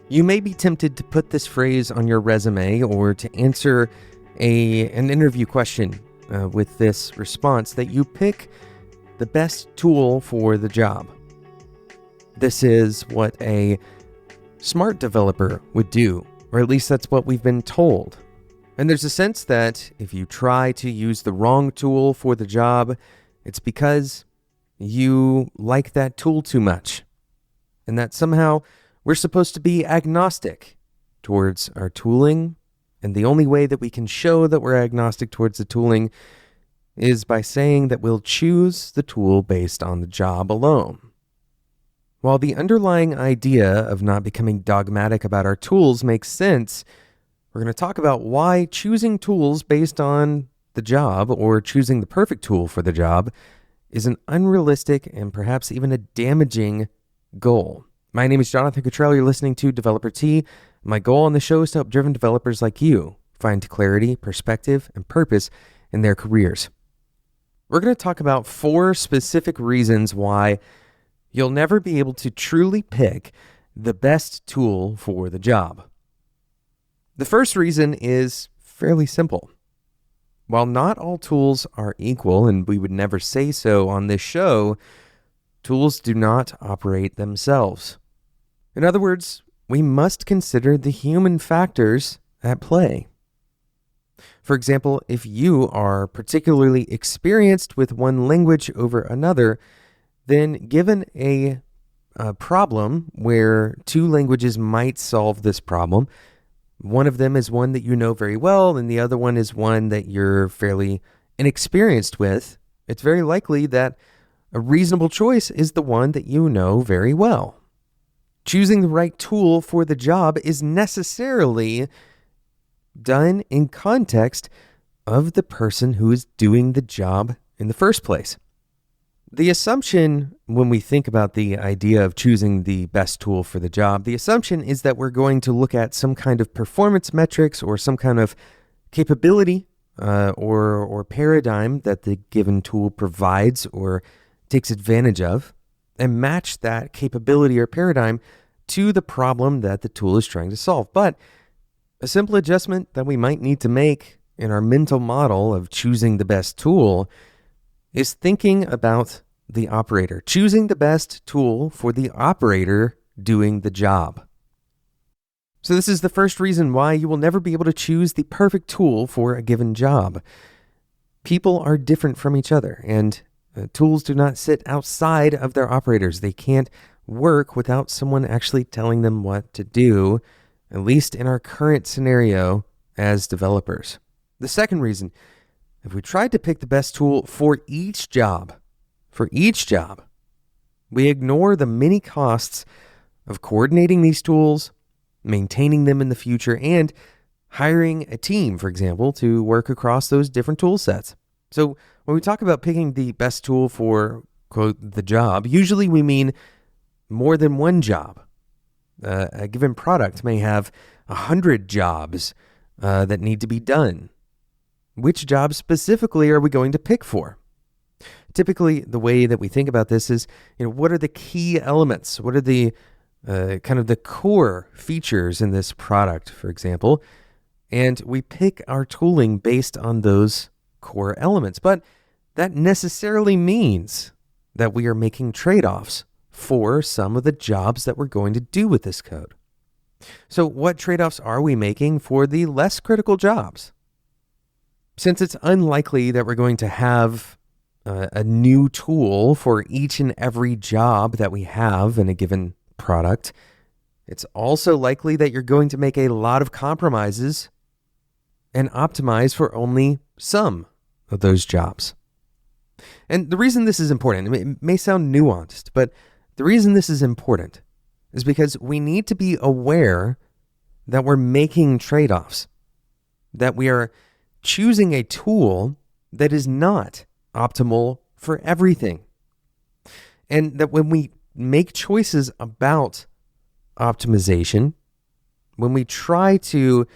You may be tempted to put this phrase on your resume or to answer an interview question with this response that you pick the best tool for the job. This is what a smart developer would do, or at least that's what we've been told. And there's a sense that if you try to use the wrong tool for the job, it's because you like that tool too much. And that somehow we're supposed to be agnostic towards our tooling. And the only way that we can show that we're agnostic towards the tooling is by saying that we'll choose the tool based on the job alone. While the underlying idea of not becoming dogmatic about our tools makes sense, we're going to talk about why choosing tools based on the job or choosing the perfect tool for the job is an unrealistic and perhaps even a damaging goal. My name is Jonathan Cottrell. You're listening to Developer Tea. My goal on the show is to help driven developers like you find clarity, perspective, and purpose in their careers. We're going to talk about 4 specific reasons why you'll never be able to truly pick the best tool for the job. The first reason is fairly simple. While not all tools are equal, and we would never say so on this show, tools do not operate themselves. In other words, we must consider the human factors at play. For example, if you are particularly experienced with one language over another, then given a problem where 2 languages might solve this problem, one of them is one that you know very well, and the other one is one that you're fairly inexperienced with, it's very likely that a reasonable choice is the one that you know very well. Choosing the right tool for the job is necessarily done in context of the person who is doing the job in the first place. The assumption when we think about the idea of choosing the best tool for the job, the assumption is that we're going to look at some kind of performance metrics or some kind of capability or paradigm that the given tool provides or takes advantage of, and match that capability or paradigm to the problem that the tool is trying to solve. But a simple adjustment that we might need to make in our mental model of choosing the best tool is thinking about the operator, choosing the best tool for the operator doing the job. So this is the first reason why you will never be able to choose the perfect tool for a given job. People are different from each other, and tools do not sit outside of their operators. They can't work without someone actually telling them what to do, at least in our current scenario as developers. The second reason, if we tried to pick the best tool for each job, we ignore the many costs of coordinating these tools, maintaining them in the future, and hiring a team, for example, to work across those different tool sets. So when we talk about picking the best tool for, quote, the job, usually we mean more than one job. A given product may have 100 jobs that need to be done. Which job specifically are we going to pick for? Typically, the way that we think about this is, what are the key elements? What are the kind of the core features in this product, for example? And we pick our tooling based on those core elements. But that necessarily means that we are making trade-offs for some of the jobs that we're going to do with this code. So what trade-offs are we making for the less critical jobs? Since it's unlikely that we're going to have a new tool for each and every job that we have in a given product, it's also likely that you're going to make a lot of compromises and optimize for only some of those jobs. And the reason this is important, it may sound nuanced, but the reason this is important is because we need to be aware that we're making trade-offs, that we are choosing a tool that is not optimal for everything. And that when we make choices about optimization, when we try to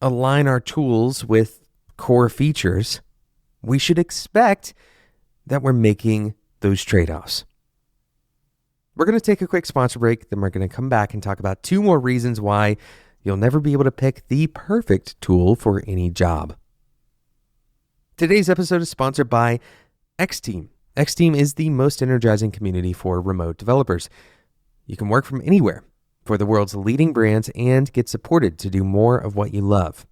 align our tools with core features, we should expect that we're making those trade-offs. We're going to take a quick sponsor break, then we're going to come back and talk about 2 more reasons why you'll never be able to pick the perfect tool for any job. Today's episode is sponsored by X-Team. X-Team is the most energizing community for remote developers. You can work from anywhere for the world's leading brands and get supported to do more of what you love.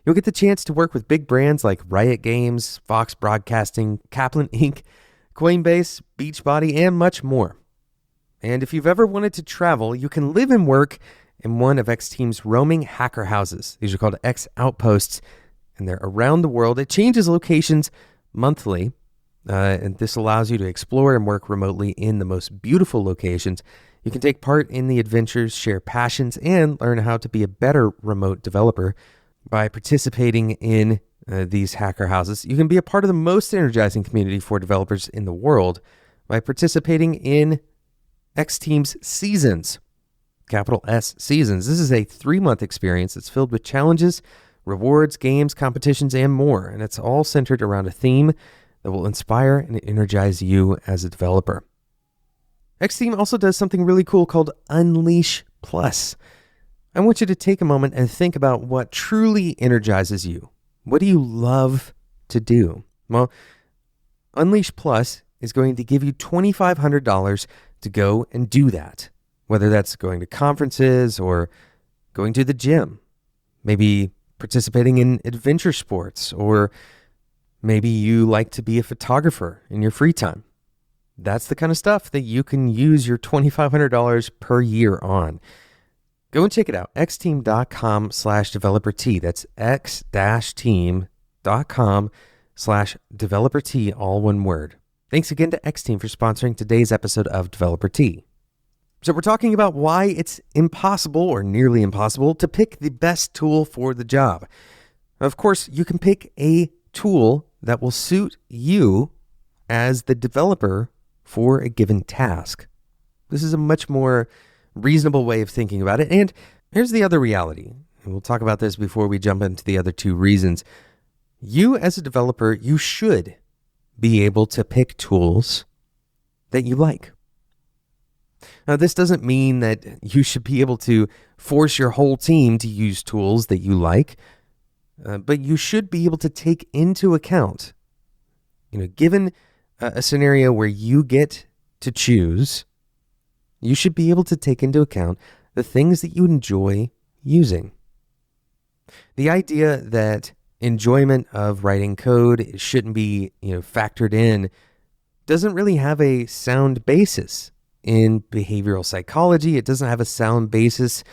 You'll get the chance to work with big brands like Riot Games, Fox Broadcasting, Kaplan Inc., Coinbase, Beachbody, and much more. And if you've ever wanted to travel, you can live and work in one of X-Team's roaming hacker houses. These are called X Outposts, and they're around the world. It changes locations monthly, and this allows you to explore and work remotely in the most beautiful locations. You can take part in the adventures, share passions, and learn how to be a better remote developer by participating in these hacker houses. You can be a part of the most energizing community for developers in the world by participating in X-Team's Seasons, capital S Seasons. This is a 3-month experience that's filled with challenges, rewards, games, competitions, and more. And it's all centered around a theme that will inspire and energize you as a developer. X-Team also does something really cool called Unleash Plus. I want you to take a moment and think about what truly energizes you. What do you love to do? Well, Unleash Plus is going to give you $2,500 to go and do that, whether that's going to conferences or going to the gym, maybe participating in adventure sports, or maybe you like to be a photographer in your free time. That's the kind of stuff that you can use your $2,500 per year on. Go and check it out, xteam.com/developer-t. That's x-team.com/developer-t, all one word. Thanks again to X-Team for sponsoring today's episode of Developer T. So we're talking about why it's impossible or nearly impossible to pick the best tool for the job. Of course, you can pick a tool that will suit you as the developer for a given task. This is a much more reasonable way of thinking about it. And here's the other reality, and we'll talk about this before we jump into the other 2 reasons. You as a developer, you should be able to pick tools that you like. Now, this doesn't mean that you should be able to force your whole team to use tools that you like, but you should be able to take into account, given a scenario where you get to choose, you should be able to take into account the things that you enjoy using. The idea that enjoyment of writing code shouldn't be, factored in doesn't really have a sound basis in behavioral psychology. It doesn't have a sound basis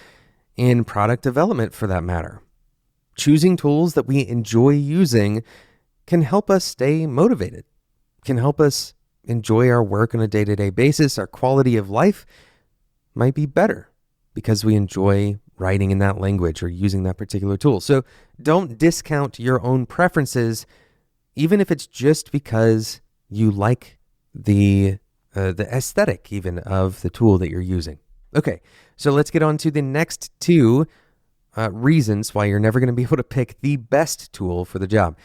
in product development, for that matter. Choosing tools that we enjoy using can help us stay motivated, can help us enjoy our work on a day-to-day basis. Our quality of life might be better because we enjoy writing in that language or using that particular tool. So don't discount your own preferences, even if it's just because you like the aesthetic even of the tool that you're using. Okay, so let's get on to the next 2 reasons why you're never going to be able to pick the best tool for the job.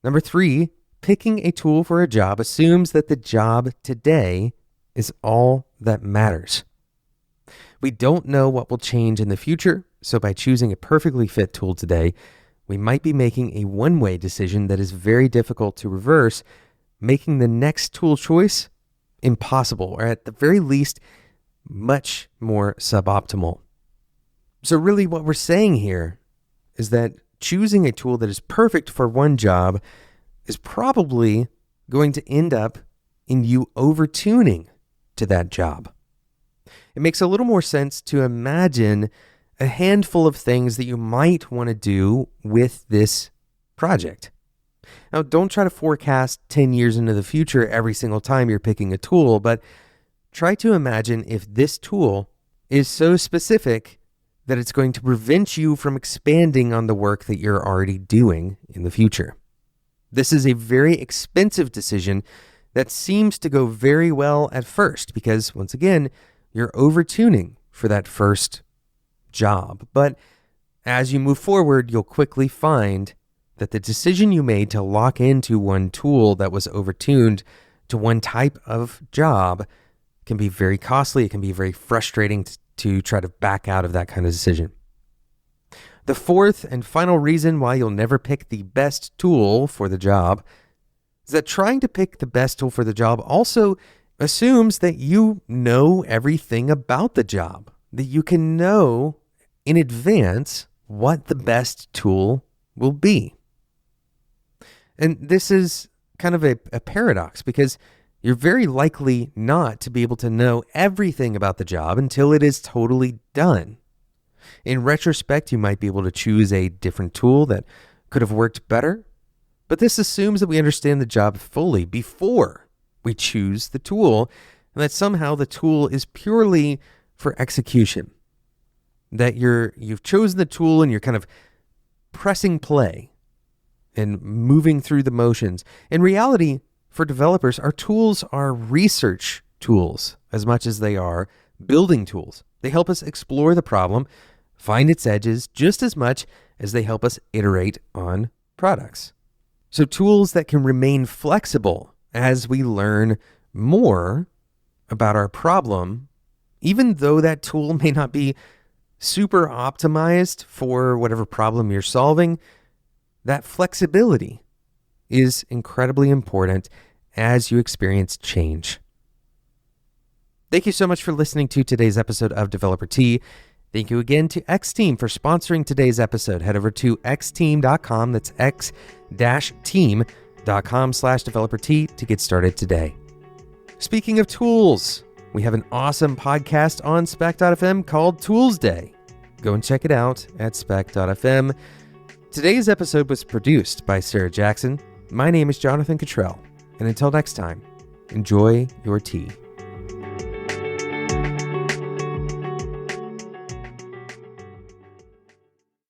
Number 3, picking a tool for a job assumes that the job today is all that matters. We don't know what will change in the future, so by choosing a perfectly fit tool today, we might be making a one-way decision that is very difficult to reverse, making the next tool choice impossible, or at the very least, much more suboptimal. So really what we're saying here is that choosing a tool that is perfect for one job is probably going to end up in you over-tuning to that job. It makes a little more sense to imagine a handful of things that you might want to do with this project. Now, don't try to forecast 10 years into the future every single time you're picking a tool, but try to imagine if this tool is so specific that it's going to prevent you from expanding on the work that you're already doing in the future. This is a very expensive decision that seems to go very well at first because, once again, you're over-tuning for that first job. But as you move forward, you'll quickly find that the decision you made to lock into one tool that was over-tuned to one type of job can be very costly. It can be very frustrating to try to back out of that kind of decision. The fourth and final reason why you'll never pick the best tool for the job is that trying to pick the best tool for the job also assumes that you know everything about the job, that you can know in advance what the best tool will be. And this is kind of a paradox because you're very likely not to be able to know everything about the job until it is totally done. In retrospect, you might be able to choose a different tool that could have worked better, but this assumes that we understand the job fully before we choose the tool, and that somehow the tool is purely for execution. That you've chosen the tool and you're kind of pressing play and moving through the motions. In reality, for developers, our tools are research tools as much as they are building tools. They help us explore the problem, find its edges just as much as they help us iterate on products. So tools that can remain flexible as we learn more about our problem, even though that tool may not be super optimized for whatever problem you're solving, that flexibility is incredibly important as you experience change. Thank you so much for listening to today's episode of Developer Tea. Thank you again to X-Team for sponsoring today's episode. Head over to xteam.com. That's x-team.com/developertea to get started today. Speaking of tools, we have an awesome podcast on spec.fm called Tools Day. Go and check it out at spec.fm. Today's episode was produced by Sarah Jackson. My name is Jonathan Cottrell. And until next time, enjoy your tea.